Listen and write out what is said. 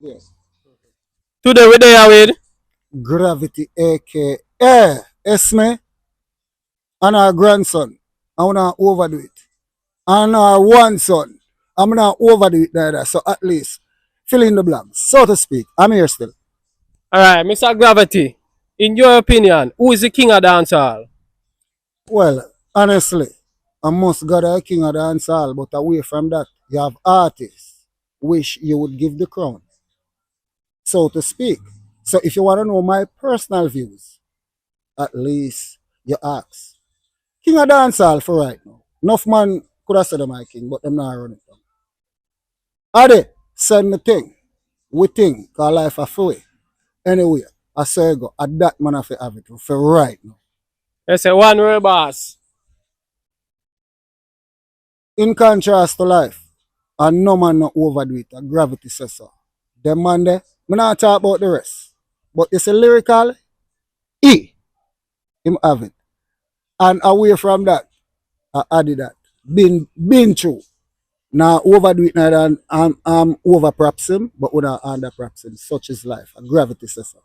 Yes. Today we there with Gravity, aka Esme, and our grandson. I wanna overdo it. And our one son. I'm gonna overdo it neither. So at least fill in the blanks, so to speak. I'm here still. alright, Mr. Gravity. In your opinion, who is the king of dancehall? Well, honestly, I must got a king of the dancehall, but away from that, you have artists which you would give the crown, so to speak. So if you want to know my personal views, at least you ask. King of dancehall for right now. Enough man could have said my king, but them not running from. Ade, send me thing. We think, cause life a free. Anyway, I say go, at that man have it for right now. They say one real boss. In contrast to life, and no man not overdo it, a gravity says so. Them man there, me not talk about the rest. But it's a lyrical, him have it. And away from that, I added that. Been through. Now overdo it now and over props him, but we not under props him. Such is life. And gravity says so.